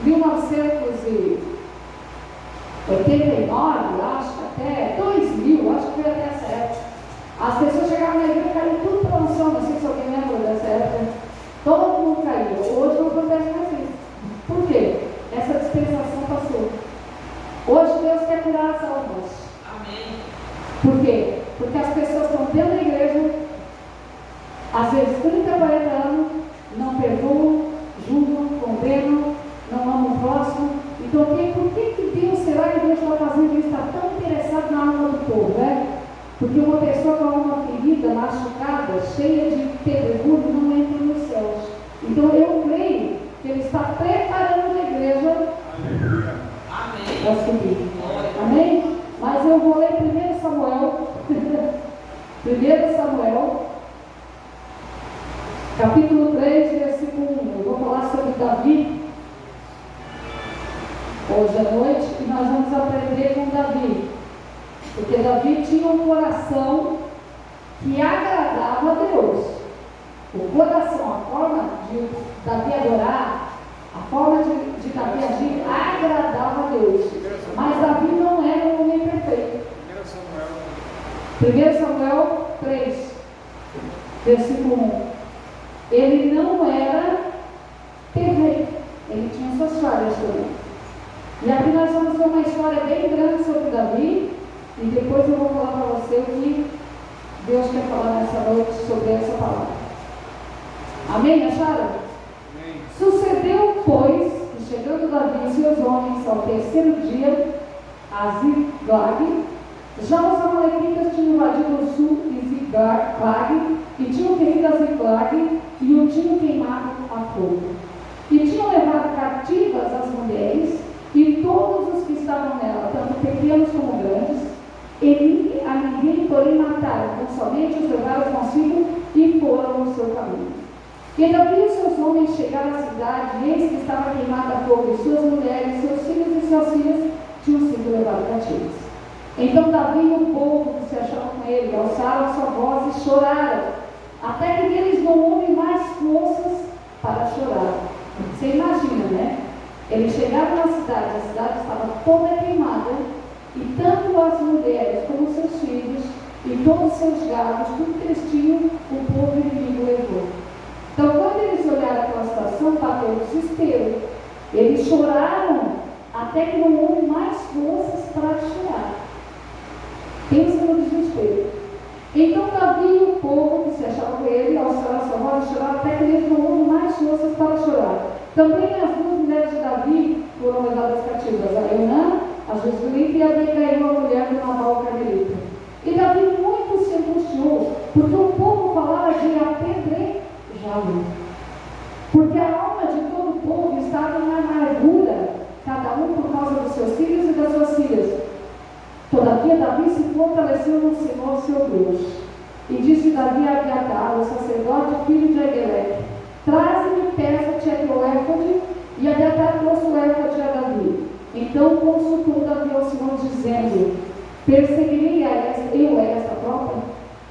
1989, acho que até 2000, acho que foi até essa época. As pessoas chegavam na igreja e caíam tudo para o chão. Não sei se alguém lembra dessa época. Todo mundo caiu. Hoje não acontece mais isso. Por quê? Essa dispensação passou. Hoje Deus quer curar as almas. Amém. Por quê? Porque as pessoas estão dentro da igreja, às vezes 30, 40 anos, não perdoam, julgam, condenam, não amam o próximo. Então, por que Deus, será que Deus está fazendo isso? Está tão interessado na alma do povo, né? Porque uma pessoa com a alma ferida, machucada, cheia de pedregulho, não entra nos céus. Então, eu creio que Ele está preparando a igreja para subir. Amém? Mas eu vou ler 1 Samuel, 1 Samuel, capítulo 3, versículo 1. Eu vou falar sobre Davi hoje à noite e nós vamos aprender com Davi. Porque Davi tinha um coração que agradava a Deus. O coração, a forma de Davi adorar, a forma de Davi agir, agradava a Deus. Mas Davi não era um homem perfeito. 1 Samuel 3, versículo 1. Ele não era perfeito. Ele tinha suas falhas também. E aqui nós vamos ver uma história bem grande sobre Davi. E depois eu vou falar para você o que Deus quer falar nessa noite sobre essa palavra. Amém, acharam? Amém. Sucedeu, pois, que chegando Davi e seus homens ao terceiro dia, a Ziklag, já os amalequitas tinham invadido o sul de Ziklag, e tinham ferido a Ziklag, e o tinham queimado a fogo. E tinham levado cativas as mulheres, e todos os que estavam nela, tanto pequenos como grandes, e a ninguém, porém, mataram, então somente os levaram consigo e foram no seu caminho. E Davi e seus homens chegaram à cidade, e eis que estava queimada a fogo, e suas mulheres, seus filhos e suas filhas tinham sido levados cativos. Então Davi e o povo que se achavam com ele alçaram sua voz e choraram, até que deles não houve mais forças para chorar. Você imagina, né? Eles chegaram na cidade, a cidade estava toda queimada, e tanto as mulheres como seus filhos, e todos os seus gados, tudo que eles tinham, o povo inimigo levou. Então, quando eles olharam aquela situação, bateu o desespero. Eles choraram até que não houve mais forças para chorar. Pensa no desespero. Então, Davi e o povo que se achava com ele, alçaram sua voz e choraram até que eles não houve mais forças para chorar. Também as duas mulheres de Davi foram levadas cativas, a Eunã, a Jezreelita, e a Abigail, a mulher de Nabal, o carmelita. E Davi muito se angustiou, porque o povo falava de apedrejá-lo. Porque a alma de todo o povo estava em amargura, cada um por causa dos seus filhos e das suas filhas. Todavia, Davi se fortaleceu no Senhor, seu Deus. E disse Davi a Abiatar, o sacerdote, filho de Ahimelech: traze-me, peça-te a teu éfode. E Abiatar trouxe o éfode a Davi. Então consultou Davi ao Senhor, dizendo: perseguirei eu esta tropa?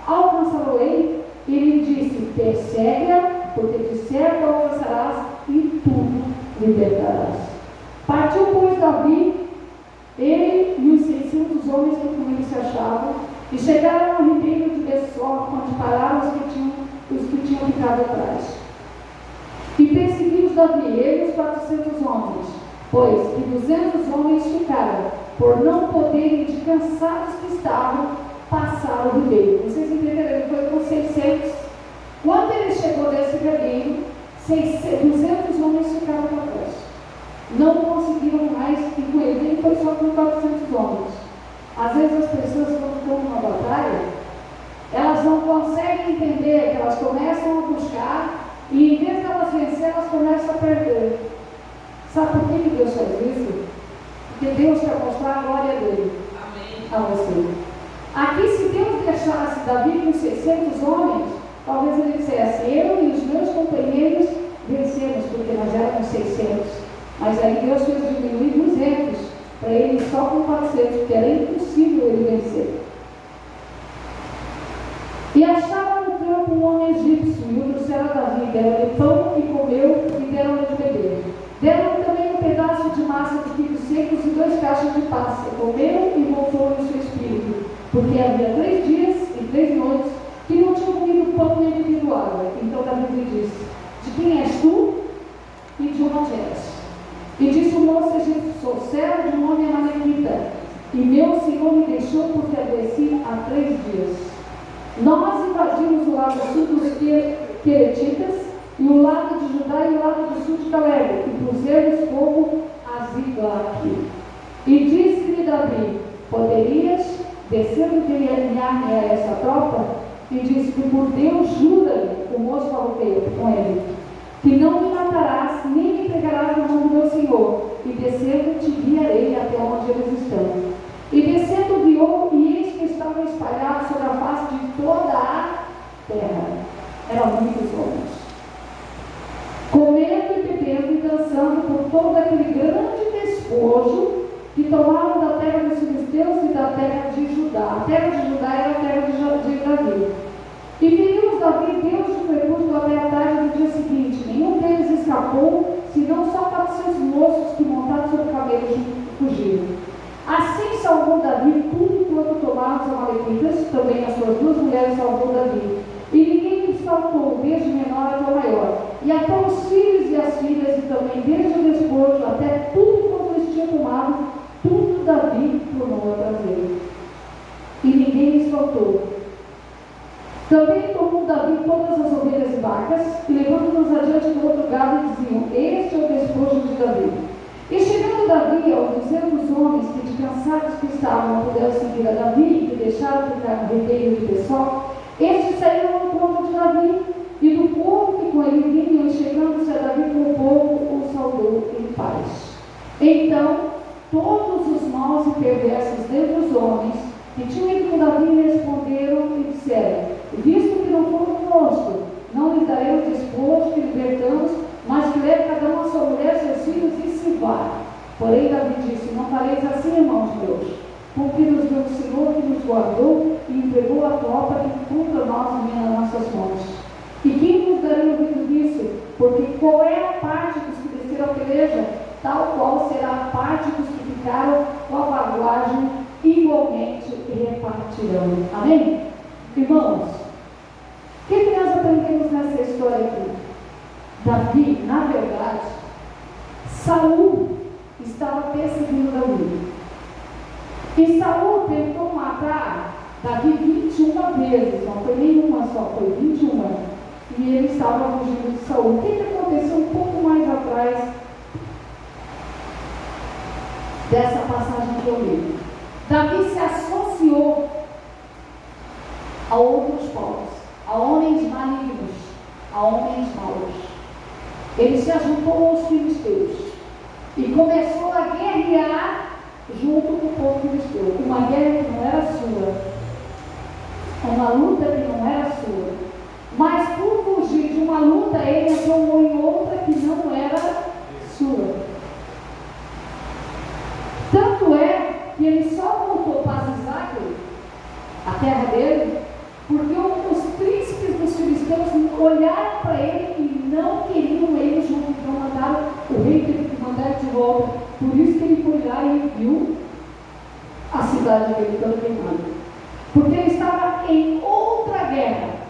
Alcançá-lo-ei? E lhe disse: persegue-a, porque de certo alcançarás e tudo libertarás. Partiu, pois, Davi, ele e os 600 homens que com ele se achavam, e chegaram ao ribeiro de Bessor, onde pararam os que tinham ficado atrás. E perseguiu Davi, ele e os 400 homens, pois que 200 homens ficaram, por não poderem, de cansados que estavam, passar o ribeiro. Vocês entenderam? Ele foi com 600. Quando ele chegou desse ribeiro, 200 homens ficaram para trás. Não conseguiram mais ir com ele. Ele foi só com 400 homens. Às vezes as pessoas, quando estão numa batalha, elas não conseguem entender, que elas começam a buscar, e em vez de elas vencer, elas começam a perder. Sabe por que Deus faz isso? Porque Deus quer mostrar a glória dele. Amém. A você. Aqui, se Deus deixasse Davi com 600 homens, talvez ele dissesse: eu e os meus companheiros vencemos, porque nós éramos 600. Mas aí Deus fez diminuir 200, para ele só com 400, porque era impossível ele vencer. E acharam no campo um homem egípcio, e o trouxeram a Davi, deram-lhe pão e comeu, e deram-lhe de beber. Deram também um pedaço de massa de figos secos e 2 caixas de passa. Comeram e voltou em seu espírito, porque havia 3 dias e 3 noites que não tinham comido pão nem bebido água. Então Davi lhe disse: de quem és tu e de onde és? E disse o moço egípcio: sou servo de um homem amalequita, e meu senhor me deixou porque adoeci há 3 dias. Nós invadimos o lado sul dos Queretitas, e o lado de Judá e o lado do sul de Caleb, e pusemos fogo a Ziglag. E disse-lhe Davi: poderias descer do guiar-me a essa tropa? E disse-lhe: por Deus, jura-lhe. O moço falou com ele: que não me matarás, nem me entregarás na mão do meu senhor, e descendo te guiarei até onde eles estão. E descendo guiou, e eis que estavam espalhados sobre a face de toda a terra. Eram muitos homens, comendo e bebendo e dançando por todo aquele grande despojo que tomaram da terra dos filisteus e da terra de Judá. A terra de Judá era a terra de Davi. E feriu Davi Deus do crepúsculo até a tarde do dia seguinte. Nenhum deles escapou, senão só 400 moços que, montados sobre camelos, fugiram. Assim salvou Davi tudo quanto tomaram os amalequitas, também as suas 2 mulheres salvou Davi. E ninguém lhes faltou, desde o menor até o maior. E até os filhos e as filhas, e também desde o despojo até tudo quanto eles tinham tomado, tudo Davi tornou a trazer. E ninguém lhes faltou. Também tomou Davi todas as ovelhas e vacas, e levando-nos adiante do outro gado, diziam: este é o despojo de Davi. E chegando Davi aos 200 homens que, descansados que estavam, não puderam seguir a Davi, e que deixaram ficar no redeiro de Pessoal, estes saíram ao encontro de Davi, e do povo que com ele vinham, e chegando-se a Davi com o povo, o saudou em paz. Então, todos os maus e perversos dentre os homens que tinham ido com Davi responderam e disseram: visto que não foram conosco, não lhes daremos despojo que libertamos, mas que leve cada um a sua mulher, seus filhos e se vá. Porém Davi disse: não fareis assim, irmãos meus, porque nos deu o Senhor que nos guardou e entregou a tropa que contra nós vinha nas nossas mãos. E quem nos daria ouvido disso? Porque qual é a parte dos que desceram a peleja, tal qual será a parte dos que ficaram com a vaguagem, igualmente repartirão. Amém? Irmãos, o que nós aprendemos nessa história aqui? Davi, na verdade, Saul estava perseguindo Davi. E Saul tentou matar Davi 21 vezes, não foi nenhuma só, foi 21. E ele estava fugindo de Saul. O que aconteceu um pouco mais atrás dessa passagem que eu li? Davi se associou a outros povos, a homens malignos, a homens maus. Ele se ajuntou aos filisteus e começou a guerrear junto com o povo filisteu. Uma guerra que não era sua, uma luta que não era sua. Mas por fugir de uma luta, ele entrou em outra que não era sua. Tanto é que ele só voltou para Ziglag, a terra dele, porque os príncipes dos filisteus olharam para ele e não queriam ele junto. Então mandaram, o rei teve que mandar ele de volta. Por isso que ele foi lá e viu a cidade dele toda queimada. Porque ele estava em outra guerra.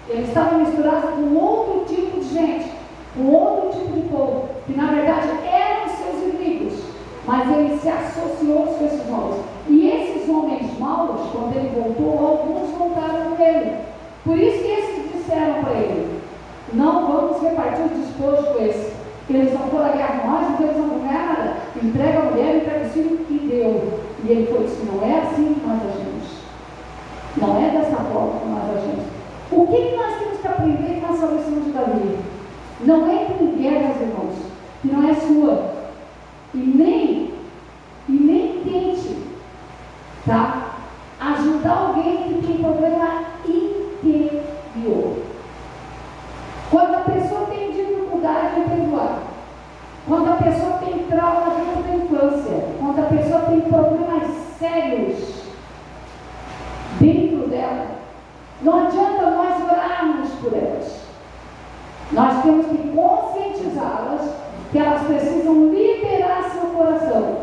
Ele estava misturado com outro tipo de gente, com outro tipo de povo, que na verdade eram seus inimigos, mas ele se associou com esses maus. E esses homens maus, quando ele voltou, alguns voltaram com ele. Por isso que esses disseram para ele: não vamos repartir os despojos com esse. Eles não foram a guerra com nós, então eles não vão ganhar nada. Entrega a mulher, entrega o filho e deu. E ele foi disse: não é assim que nós agimos. Não é dessa forma que nós agimos. O que nós temos que aprender com essa lição de Davi? Não é com guerras, irmãos, que não é sua. E nem tente, tá? Ajudar alguém que tem problema interior. Quando a pessoa tem dificuldade em perdoar, quando a pessoa tem trauma dentro da infância, quando a pessoa tem problemas sérios dentro dela, não adianta nós orarmos por elas. Nós temos que conscientizá-las que elas precisam liberar seu coração.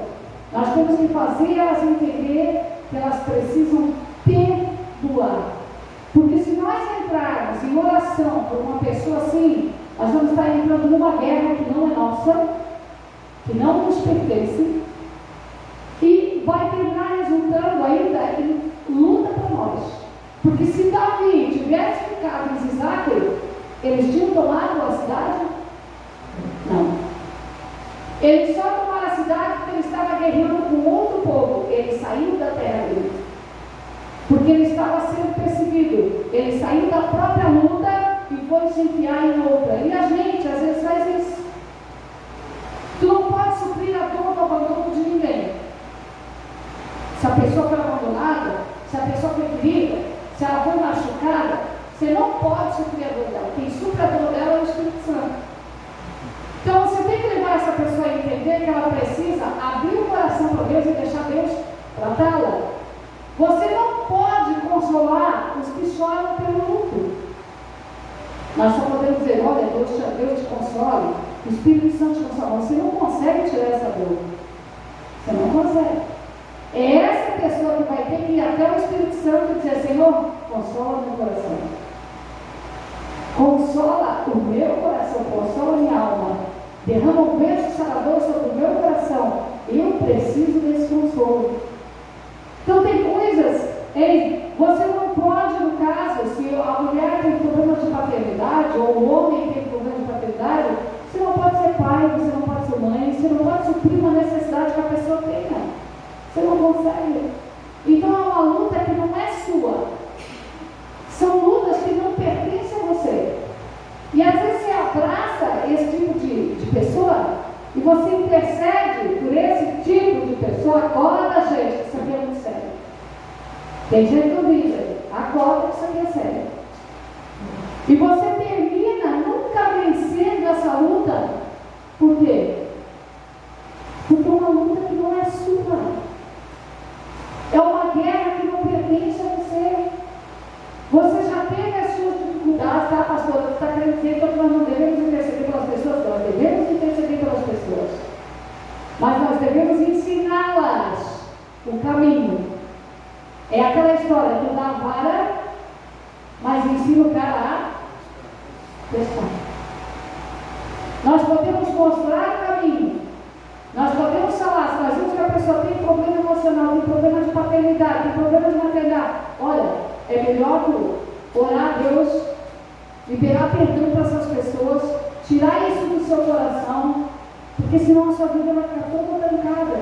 Nós temos que fazer elas entender que elas precisam perdoar. Porque se nós entrarmos em oração por uma pessoa assim, nós vamos estar entrando numa guerra que não é nossa, que não nos pertence, e vai terminar resultando ainda em luta para nós. Porque se Davi tivesse ficado em Zizate, eles tinham tomado a cidade? Não. Eles só tomaram a cidade porque ele estava guerreando com outro povo. Ele saiu da terra dele, porque ele estava sendo perseguido. Ele saiu da própria luta e foi se enfiar em outra. E a gente às vezes faz isso. Tu não pode suprir a dor do abandono de ninguém. Se a pessoa foi abandonada, se a pessoa foi ferida, se ela foi machucada, você não pode suprir a dor dela. Quem supre a dor dela é o Espírito Santo. Então você tem que levar essa pessoa a entender que ela precisa abrir o coração para Deus e deixar Deus tratá-la. Você não pode consolar os que choram pelo luto. Nós só podemos dizer, olha, Deus te console, o Espírito Santo te consola. Você não consegue tirar essa dor. Você não consegue. É essa pessoa que vai ter que ir até o Espírito Santo e dizer, Senhor, consola meu coração. Consola o meu coração, consola a minha alma. Derrama um beijo sarador sobre o meu coração. Eu preciso desse consolo. Então tem coisas, você não pode, no caso, se a mulher tem problema de paternidade, ou o homem tem problema de paternidade, você não pode ser pai, você não pode ser mãe, você não pode suprir uma necessidade que a pessoa tenha. Você não consegue. Então é uma luta que não é sua. São lutas que não pertencem a você. E às vezes você abraça esse tipo de pessoa e você intercede por esse tipo de pessoa. Acorda, gente, que isso aqui é muito sério. Tem gente que não diz, acorda que isso aqui é sério. E você termina nunca vencendo essa luta. Por quê? Porque é uma luta que não é sua. É uma guerra que não pertence a você. Você já teve as suas dificuldades, tá, pastor? Você está querendo dizer que nós não devemos interceder pelas pessoas? Nós devemos interceder pelas pessoas. Mas nós devemos ensiná-las o caminho. É aquela história que dá a vara, mas ensina o cara a testar. Nós podemos mostrar o caminho. Nós podemos falar, se nós vemos que a pessoa tem problema emocional, tem problema de paternidade, tem problema de maternidade. Olha, é melhor tu orar a Deus, liberar perdão para essas pessoas, tirar isso do seu coração, porque senão a sua vida vai ficar toda trancada.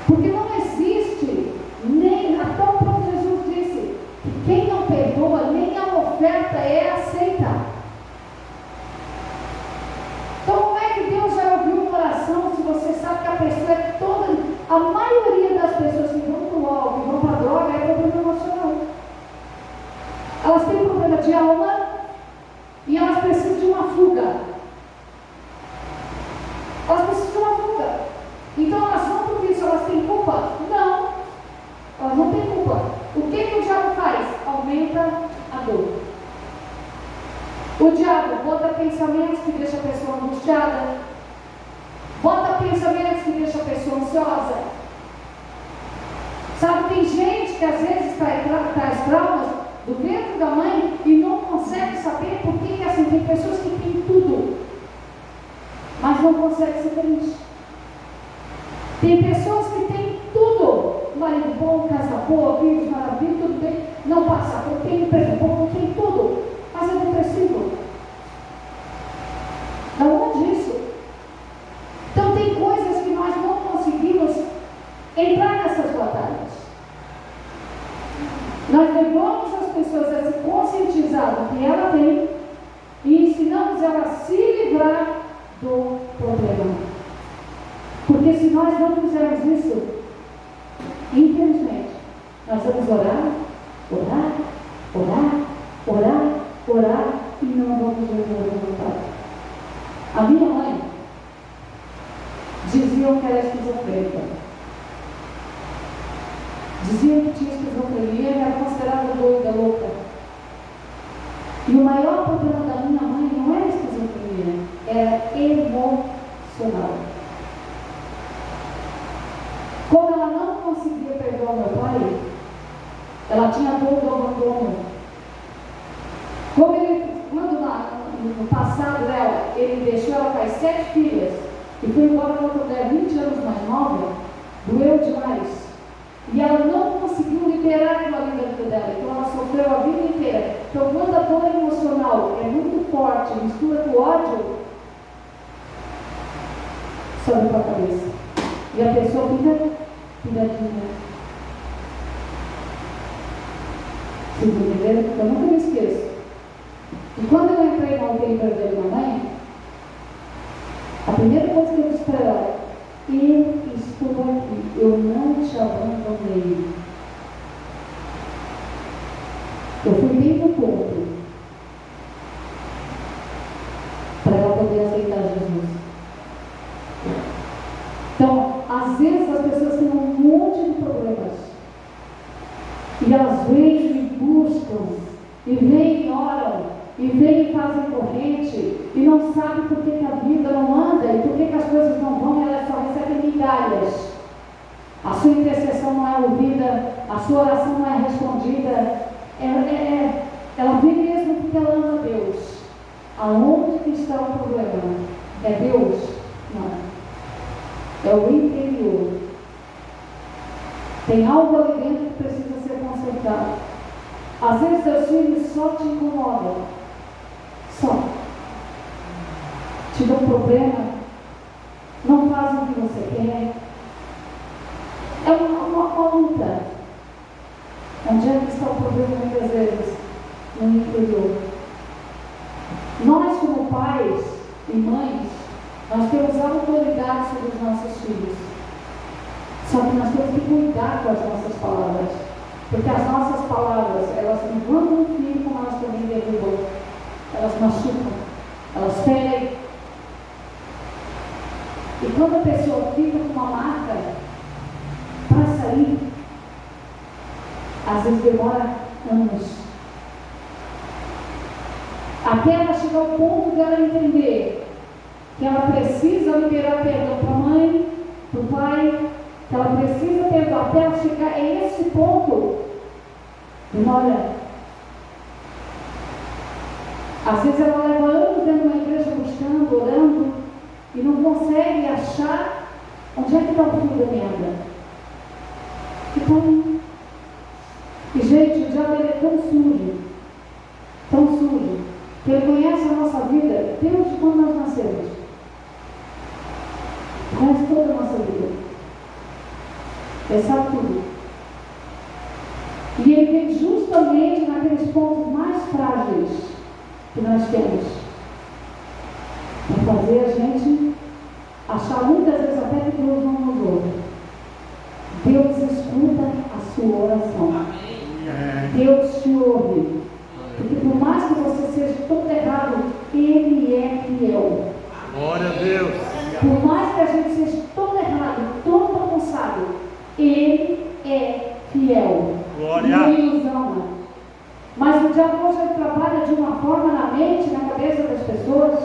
Porque não existe, nem até o próprio Jesus disse, que quem não perdoa, nem a oferta é aceita. Então como é que Deus vai ouvir uma oração se você sabe que a pessoa é toda, a maioria das pessoas que vão para o álcool, que vão para a droga, é problema emocional. Elas têm problema de alma e elas precisam de uma fuga. Elas precisam de uma fuga. Então elas vão por isso, elas têm culpa? Não. Elas não têm culpa. O que o diabo faz? Aumenta a dor. O diabo bota pensamentos que deixam a pessoa angustiada, bota pensamentos que deixam a pessoa ansiosa. Sabe, tem gente que às vezes traz traumas do ventre da mãe e não consegue saber por que é assim. Tem pessoas que têm tudo, mas não conseguem ser felizes. Tem pessoas que têm tudo, marido bom, casa boa, filhos maravilhosos, tudo bem, não passa, tem emprego bom, tem tudo, mas é depressivo. Da onde isso? Então tem coisas que nós não conseguimos entrar nessas batalhas. Nós levamos as pessoas a se conscientizar do que ela tem e ensinamos ela a se livrar do problema. Porque se nós não fizermos isso, infelizmente, nós vamos orar, orar, orar, orar, orar e não vamos ver o resultado. A minha mãe diziam que era esquizofrênica. Diziam que tinha esquizofrenia e era considerada doida, louca. E o maior problema da minha mãe não era esquizofrenia, era emocional. emocional. Como ela não conseguia perdoar meu pai, ela tinha todo o abandono. Como ele, quando no passado dela, ele deixou ela com as 7 filhas e foi embora com outra mulher 20 anos mais nova, doeu demais. E ela não conseguiu liberar aquilo ali da vida dela, então ela sofreu a vida inteira. Então, quando a dor emocional é muito forte, mistura com ódio, sobe para a cabeça. E a pessoa fica pilhadinha. Vocês entenderam? Eu nunca me esqueço. E quando eu entrei na UTI para ver minha mãe, a primeira coisa que eu disse para ela: eu estou aqui, eu não te abandonei. Eu fui bem no ponto para ela poder aceitar Jesus. Então, às vezes as pessoas têm um monte de problemas e elas vêm e buscam, e vêm e oram, e vêm e fazem corrente, e não sabem por que a vida não anda e por que as coisas não vão, e elas só recebem migalhas. A sua intercessão não é ouvida, a sua oração não é respondida. Ela vem mesmo porque ela ama Deus. Aonde que está o problema? É Deus? Não. É o interior. Tem algo ali dentro que precisa ser consertado. Às vezes seus filhos só te incomodam. Só. Te dão problema. Não fazem o que você quer. É uma luta. Onde é que está o problema muitas vezes? No interior. Nós, como pais e mães, nós temos autoridade sobre os nossos filhos. Só que nós temos que cuidar com as nossas palavras. Porque as nossas palavras, elas levantam o filho, como elas também derrubam. Elas machucam, elas ferem. E quando a pessoa fica com uma marca para sair, às vezes demora anos. Até ela chegar ao ponto dela entender que ela precisa liberar perdão para a mãe, para o pai, que ela precisa perdoar. Até ela chegar a esse ponto, demora. Às vezes ela leva anos dentro de uma igreja buscando, orando, e não consegue achar onde é que está o fio da meada. E está aí. E gente, o diabo ele é tão sujo, que ele conhece a nossa vida desde quando nós nascemos. Conhece toda a nossa vida. Ele sabe tudo. E ele vem justamente naqueles pontos mais frágeis que nós temos, para fazer a gente achar muitas vezes até que Deus não nos ouve. Deus escuta a sua oração. Deus te ouve. Porque por mais que você seja todo errado, Ele é fiel. Glória a Deus. Por mais que a gente seja todo errado, todo bagunçado, Ele é fiel. Glória. E Ele nos ama. Mas o diabo hoje trabalha de uma forma na mente, na cabeça das pessoas,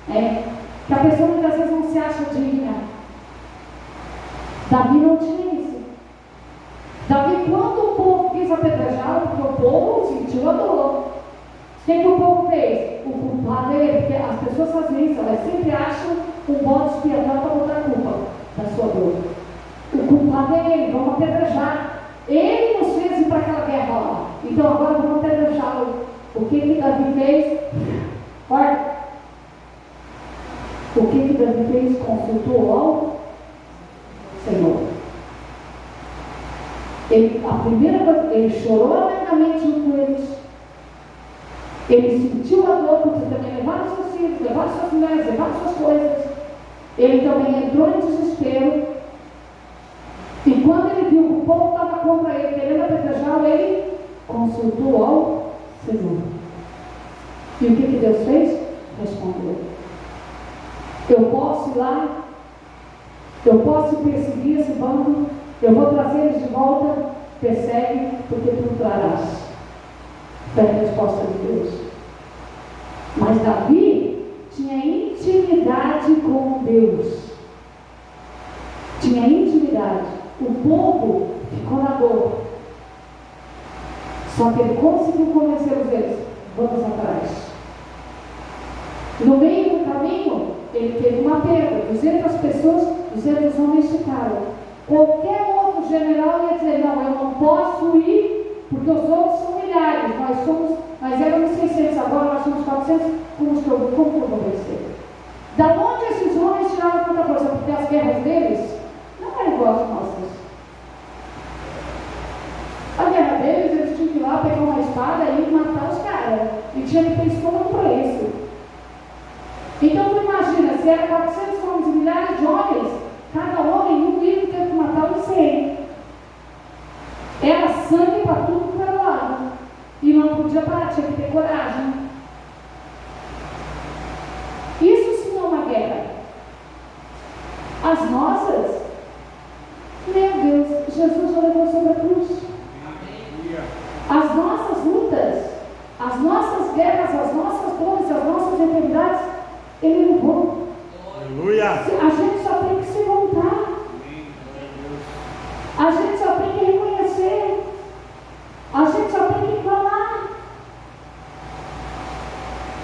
que a pessoa muitas vezes não se acha digna. Davi não tinha isso. Davi, quando o povo quis apedrejá-lo, porque o povo sentiu a dor, o que o povo fez? O culpado é ele, porque as pessoas fazem isso, elas sempre acham um bode expiatório para botar a culpa da sua dor. O culpado é ele, vamos apedrejar. Ele nos fez ir para aquela guerra lá, então agora vamos apedrejá-lo. O que Davi fez? Olha, o que Davi fez? Consultou ao Senhor. A primeira coisa, ele chorou amargamente junto com eles. Ele sentiu a dor, porque também levaram seus filhos, levaram suas mulheres, levaram suas coisas. Ele também entrou em desespero. E quando ele viu que o povo estava contra ele, querendo apedrejá-lo, ele consultou ao Senhor. E o que Deus fez? Respondeu. Eu posso ir lá, eu posso perseguir esse bando, eu vou trazer eles de volta, persegue, porque tu trarás. Foi a resposta de Deus. Mas Davi tinha intimidade intimidade com Deus. Tinha intimidade. O povo ficou na dor. Só que ele conseguiu convencer os eles. Vamos atrás. No meio do caminho, ele teve uma perda. 200 pessoas, 200 homens ficaram. Qualquer outro general ia dizer, não, eu não posso ir, porque os outros são milhares. Nós éramos 600, agora nós somos 400. Como que eu vou vencer? Da onde esses homens tiraram tanta força? Porque as guerras deles não eram igual às nossas. A guerra deles, eles tinham que ir lá, pegar uma espada e matar os caras. E tinha que ter estômago para isso. Então tu imagina, se era 400 homens e milhares de homens, cada homem no mínimo teve que matar uns 100. Era sangue para tudo que era lado. E não podia parar, tinha que ter coragem. Isso sim é uma guerra. As nossas, meu Deus, Jesus já levou sobre a cruz. As nossas lutas, as nossas guerras, as nossas dores, as nossas enfermidades, Ele levou. Aleluia! A gente só tem que se voltar. A gente só tem que reconhecer. A gente só tem que clamar.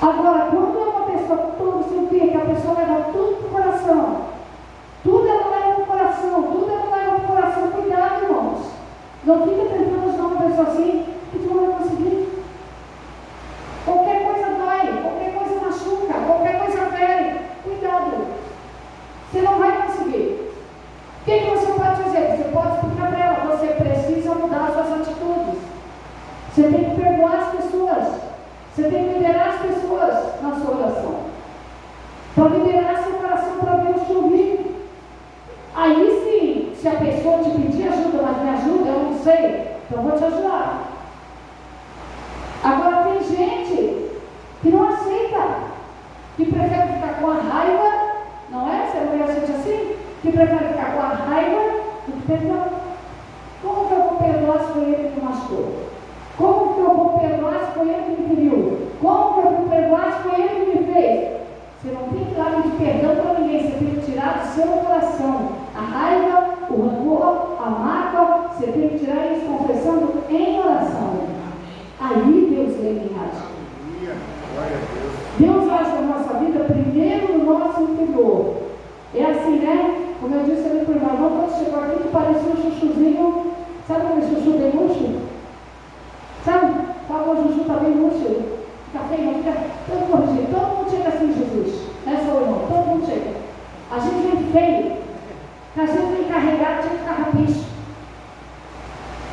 Agora, quando é uma pessoa toda se vê que a pessoa leva tudo para o coração, tudo ela leva para o coração, tudo ela leva para o coração, cuidado, irmãos. Não fica tentando ajudar uma pessoa assim, que tu não vai conseguir. Qualquer coisa dói, qualquer coisa machuca, qualquer coisa fere. Cuidado. Você não vai conseguir. O que você pode fazer? Você pode explicar para ela, você precisa mudar as suas atitudes. Você tem que perdoar as pessoas. Você tem que liberar as pessoas na sua oração. Para liberar seu coração para Deus te ouvir. Aí sim, se a pessoa te pedir ajuda, mas me ajuda, eu não sei, então vou te ajudar. Agora tem gente que não aceita, que prefere ficar com a raiva, não é? Você não vê gente assim? Que prefere ficar com a raiva do que perdoar. Como que eu vou perdoar se foi ele que me machucou? Como que eu vou perdoar se foi ele que me feriu? Como que eu vou perdoar se foi ele que me fez? Você não tem que dar de perdão para ninguém, você tem que tirar do seu coração a raiva, o rancor, a mágoa, você tem que tirar isso confessando em oração. Aí Deus vem e age. Deus age na nossa vida primeiro no nosso interior. É assim, né? Como eu disse ali para o irmão, quando chegou aqui, que parecia um chuchuzinho. Sabe aquele chuchu bem murcho? Sabe? Fala, o chuchu está bem murcho. Fica feio, não fica. Todo corrigido. Todo mundo chega assim, Jesus. Não é só o irmão, todo mundo chega. A gente vem feio. A gente vem carregado, tinha que ficar rapicho.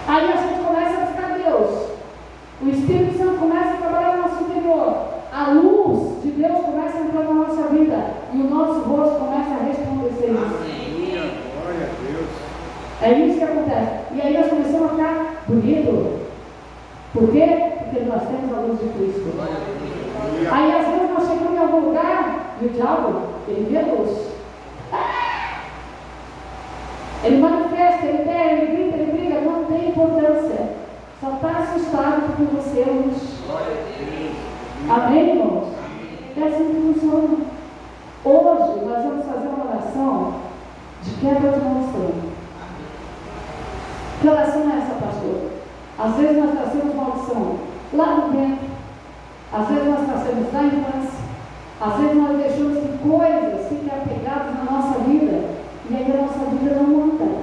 Aí a gente começa a buscar Deus. O Espírito Santo começa a trabalhar no nosso interior. A luz de Deus começa a entrar na nossa vida. E o nosso rosto começa a resplandecer isso. Amém. Glória a Deus. É isso que acontece. E aí nós começamos a ficar bonito. Por quê? Porque nós temos a luz de Cristo. Aí às vezes nós chegamos em algum lugar e o diabo, ele vê a luz. Ele manifesta, ele pega, ele grita, ele briga, não tem importância. Só está assustado porque você é luz. Amém, irmãos? É assim que funciona. Hoje nós vamos fazer uma oração de quebra de maldição. Que oração é essa, pastor? Às vezes nós trazemos maldição lá do ventre. Às vezes nós trazemos da infância. Às vezes nós deixamos que coisas fiquem apegadas na nossa vida. E aí a nossa vida não anda.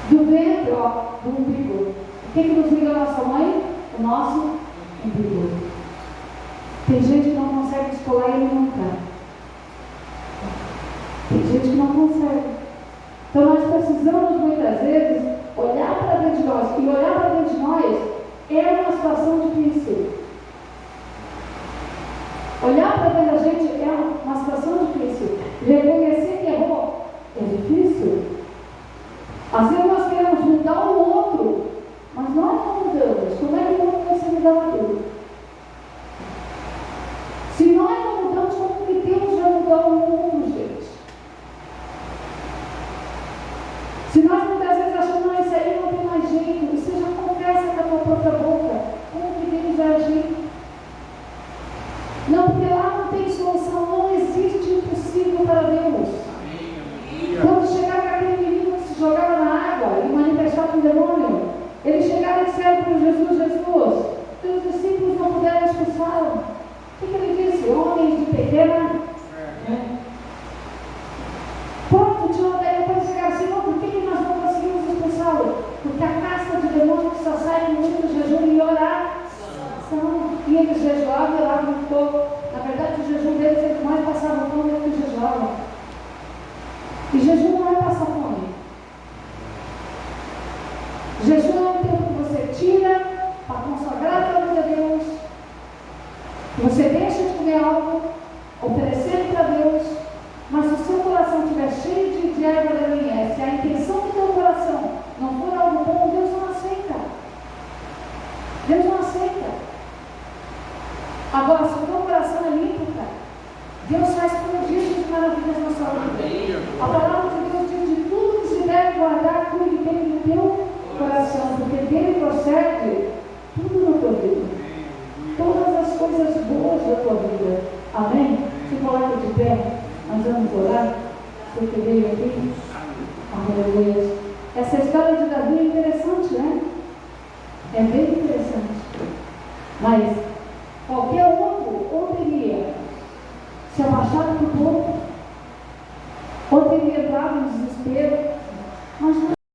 Do ventre, ó, do umbigo. O que nos liga a nossa mãe? O nosso umbigo. Tem gente que não consegue descolar ele nunca. Tem gente que não consegue. Então nós precisamos muitas vezes olhar para dentro de nós. E olhar para dentro de nós é uma situação difícil. Olhar para dentro da gente é uma situação difícil. Reconhecer que errou é difícil. Às vezes nós queremos mudar o outro, mas nós não mudamos. Como é que o outro vai ser mudado? Se nós não mudamos, como que Deus vai mudar o mundo, gente? Se nós muitas vezes achamos, não, isso aí não tem mais jeito, você já confessa com a tua própria boca, como que Deus vai agir? A palavra de Deus diz: de tudo que se deve guardar, cuide bem do teu coração, porque dele procede tudo na tua vida. Todas as coisas boas da tua vida. Amém? Se coloca de pé, nós vamos orar. Você que veio aqui. Aleluia. Essa história de Davi é interessante, né? É bem interessante. Mas qualquer outro ou teria se abaixado para o povo, ou teria entrado no desespero, mas não